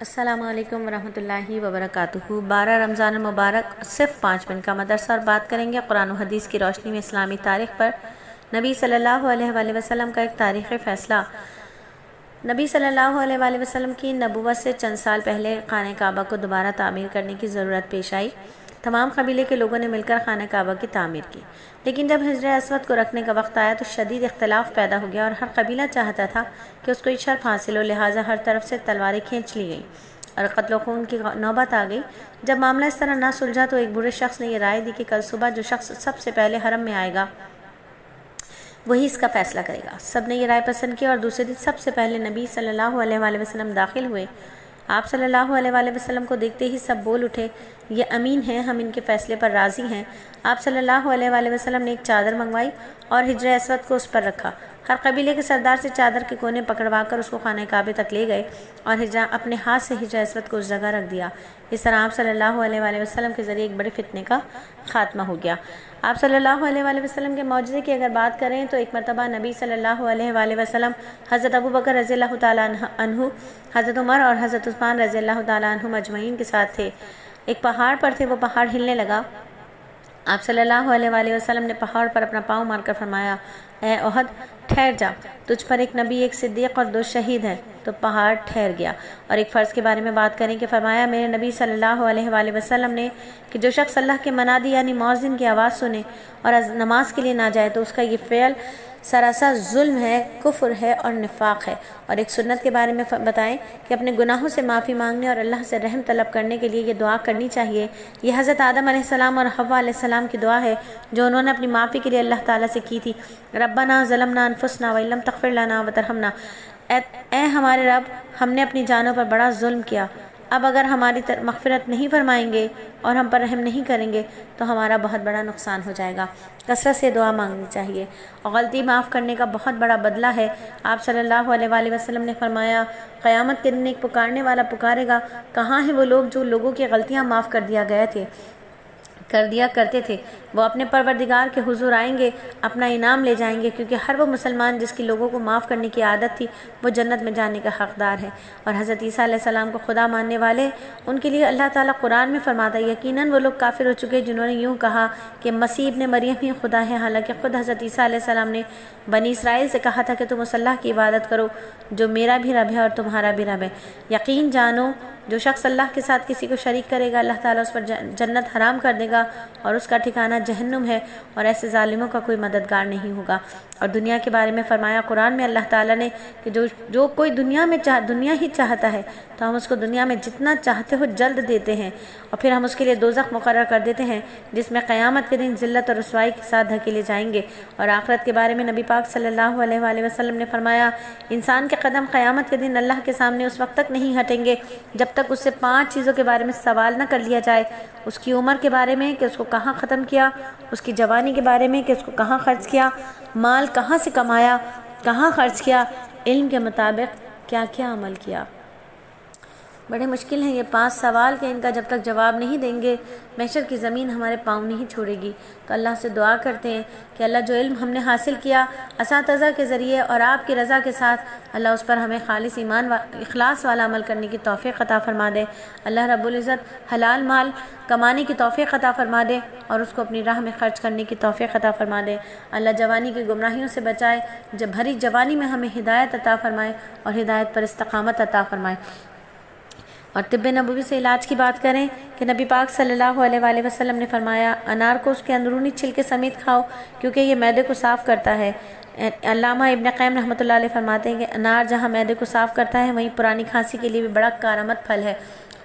السلام علیکم ورحمۃ اللہ وبرکاتہ۔ 12 رمضان المبارک صرف 5 منٹ کا مدرسہ، اور بات کریں گے قرآن و حدیث کی روشنی میں اسلامی تاریخ پر۔ نبی صلی اللہ علیہ وآلہ وسلم کا ایک تاریخی فیصلہ۔ نبی صلی اللہ علیہ وآلہ وسلم کی نبوت سے چند سال پہلے خانہ کعبہ کو دوبارہ تعمیر کرنے کی ضرورت پیش آئی۔ تمام قبیلے کے لوگوں نے مل کر خانہ کعبہ کی تعمیر کی، لیکن جب حجر اسود کو رکھنے کا وقت آیا تو شدید اختلاف پیدا ہو گیا، اور ہر قبیلہ چاہتا تھا کہ اس کو ایک شرف حاصل ہو، لہٰذا ہر طرف سے تلواریں کھینچ لی گئیں اور قتل و خون کی نوبت آ گئی۔ جب معاملہ اس طرح نہ سلجھا تو ایک بوڑھے شخص نے یہ رائے دی کہ کل صبح جو شخص سب سے پہلے حرم میں آئے گا وہی اس کا فیصلہ کرے گا۔ سب نے یہ رائے پسند کی، اور دوسرے دن سب سے پہلے نبی صلی اللہ علیہ وآلہ وسلم داخل ہوئے۔ آپ صلی اللہ علیہ وآلہ وسلم کو دیکھتے ہی سب بول اٹھے، یہ امین ہیں، ہم ان کے فیصلے پر راضی ہیں۔ آپ صلی اللہ علیہ وآلہ وسلم نے ایک چادر منگوائی اور حجر اسود کو اس پر رکھا۔ ہر قبیلے کے سردار سے چادر کے کونے پکڑوا کر اس کو خانہ کعبہ تک لے گئے اور اپنے ہاتھ سے حجر اسود کو اس جگہ رکھ دیا۔ اس طرح آپ صلی اللہ علیہ وآلہ وسلم کے ذریعے ایک بڑے فتنے کا خاتمہ ہو گیا۔ آپ صلی اللہ علیہ وآلہ وسلم کے معجزے کی اگر بات کریں تو ایک مرتبہ نبی صلی اللہ علیہ وآلہ وسلم حضرت ابو بکر رضی اللہ تعالیٰ عنہ، حضرت عمر اور حضرت عثمان رضی اللہ تعالیٰ عنہ مجمعین کے ساتھ تھے۔ ایک پہاڑ پر تھے، وہ پہاڑ ہلنے لگا۔ آپ صلی اللہ علیہ وآلہ وسلم نے پہاڑ پر اپنا پاؤں مار کر فرمایا، اے احد ٹھہر جا، تجھ پر ایک نبی، ایک صدیق اور 2 شہید ہیں۔ تو پہاڑ ٹھہر گیا۔ اور ایک فرض کے بارے میں بات کریں کہ فرمایا، میرے نبی صلی اللہ علیہ وآلہ وسلم نے کہ جو شخص اللہ کے منادی یعنی مؤذن کی آواز سنے اور نماز کے لیے نہ جائے تو اس کا یہ فعل سراسر ظلم ہے، کفر ہے اور نفاق ہے۔ اور ایک سنت کے بارے میں بتائیں کہ اپنے گناہوں سے معافی مانگنے اور اللہ سے رحم طلب کرنے کے لیے یہ دعا کرنی چاہیے۔ یہ حضرت آدم علیہ السلام اور حوا علیہ السلام کی دعا ہے جو انہوں نے اپنی معافی کے لیے اللہ تعالیٰ سے کی تھی۔ ربنا ظلمنا انفسنا وان لم تغفر لنا وترحمنا، اے ہمارے رب، ہم نے اپنی جانوں پر بڑا ظلم کیا، اب اگر ہماری مغفرت نہیں فرمائیں گے اور ہم پر رحم نہیں کریں گے تو ہمارا بہت بڑا نقصان ہو جائے گا۔ کثرت سے دعا مانگنی چاہیے، اور غلطی معاف کرنے کا بہت بڑا بدلہ ہے۔ آپ صلی اللہ علیہ وآلہ وسلم نے فرمایا، قیامت کے دن ایک پکارنے والا پکارے گا، کہاں ہیں وہ لوگ جو لوگوں کی غلطیاں معاف کر دیا کرتے تھے؟ وہ اپنے پروردگار کے حضور آئیں گے، اپنا انعام لے جائیں گے، کیونکہ ہر وہ مسلمان جس کی لوگوں کو معاف کرنے کی عادت تھی وہ جنت میں جانے کا حقدار ہے۔ اور حضرت عیسیٰ علیہ السلام کو خدا ماننے والے، ان کے لیے اللہ تعالیٰ قرآن میں فرماتا ہے، یقیناً وہ لوگ کافر ہو چکے جنہوں نے یوں کہا کہ مسیح ابن مریم ہی خدا ہے، حالانکہ خود حضرت عیسیٰ علیہ السلام نے بنی اسرائیل سے کہا تھا کہ تم اس اللہ کی عبادت کرو جو میرا بھی رب ہے اور تمہارا بھی رب ہے۔ یقین جانو، جو شخص اللہ کے ساتھ کسی کو شریک کرے گا، اللہ تعالیٰ اس پر جنت حرام کر دے گا اور اس کا ٹھکانہ جہنم ہے، اور ایسے ظالموں کا کوئی مددگار نہیں ہوگا۔ اور دنیا کے بارے میں فرمایا قرآن میں اللہ تعالیٰ نے کہ جو کوئی دنیا ہی چاہتا ہے تو ہم اس کو دنیا میں جتنا چاہتے ہو جلد دیتے ہیں، اور پھر ہم اس کے لیے دوزخ مقرر کر دیتے ہیں جس میں قیامت کے دن ذلت اور رسوائی کے ساتھ دھکیلے جائیں گے۔ اور آخرت کے بارے میں نبی پاک صلی اللہ علیہ وآلہ وسلم نے فرمایا، انسان کے قدم قیامت کے دن اللہ کے سامنے اس وقت تک نہیں ہٹیں گے جب تک اس سے 5 چیزوں کے بارے میں سوال نہ کر لیا جائے۔ اس کی عمر کے بارے میں کہ اس کو کہاں ختم کیا، اس کی جوانی کے بارے میں کہ اس کو کہاں خرچ کیا، مال کہاں سے کمایا، کہاں خرچ کیا، علم کے مطابق کیا کیا عمل کیا۔ بڑے مشکل ہیں یہ 5 سوال کہ ان کا جب تک جواب نہیں دیں گے محشر کی زمین ہمارے پاؤں نہیں چھوڑے گی۔ تو اللہ سے دعا کرتے ہیں کہ اللہ جو علم ہم نے حاصل کیا اساتذہ کے ذریعے اور آپ کی رضا کے ساتھ، اللہ اس پر ہمیں خالص ایمان اخلاص والا عمل کرنے کی توفیق عطا فرما دے۔ اللہ رب العزت حلال مال کمانے کی توفیق عطا فرما دے اور اس کو اپنی راہ میں خرچ کرنے کی توفیق عطا فرما دے۔ اللہ جوانی کی گمراہیوں سے بچائے، جب بھری جوانی میں ہمیں ہدایت عطا فرمائے اور ہدایت پر استقامت عطا فرمائے۔ اور طب نبوی سے علاج کی بات کریں کہ نبی پاک صلی اللہ علیہ وآلہ وسلم نے فرمایا، انار کو اس کے اندرونی چھلکے سمیت کھاؤ کیونکہ یہ معدے کو صاف کرتا ہے۔ علامہ ابن قیم رحمۃ اللہ علیہ فرماتے ہیں کہ انار جہاں معدے کو صاف کرتا ہے وہیں پرانی کھانسی کے لیے بھی بڑا کارآمد پھل ہے۔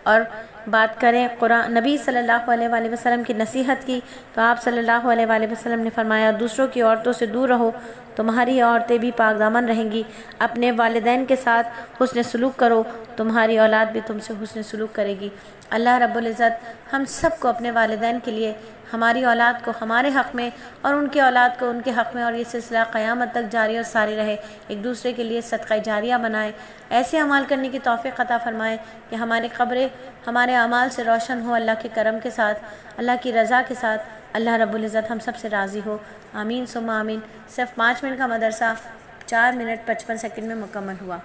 اور بات کریں نبی صلی اللہ علیہ وآلہ وسلم کی نصیحت کی تو آپ صلی اللہ علیہ وآلہ وسلم نے فرمایا، دوسروں کی عورتوں سے دور رہو، تمہاری عورتیں بھی پاک دامن رہیں گی۔ اپنے والدین کے ساتھ حسن سلوک کرو، تمہاری اولاد بھی تم سے حسن سلوک کرے گی۔ اللہ رب العزت ہم سب کو اپنے والدین کے لیے، ہماری اولاد کو ہمارے حق میں اور ان کی اولاد کو ان کے حق میں، اور یہ سلسلہ قیامت تک جاری اور ساری رہے، ایک دوسرے کے لیے صدقہ جاریہ بنائے، ایسے اعمال کرنے کی توفیق عطا فرمائے کہ ہماری قبریں ہمارے اعمال سے روشن ہو، اللہ کے کرم کے ساتھ، اللہ کی رضا کے ساتھ۔ اللہ رب العزت ہم سب سے راضی ہو، آمین ثم آمین۔ صرف 5 منٹ کا مدرسہ 4 منٹ 55 سیکنڈ میں مکمل ہوا۔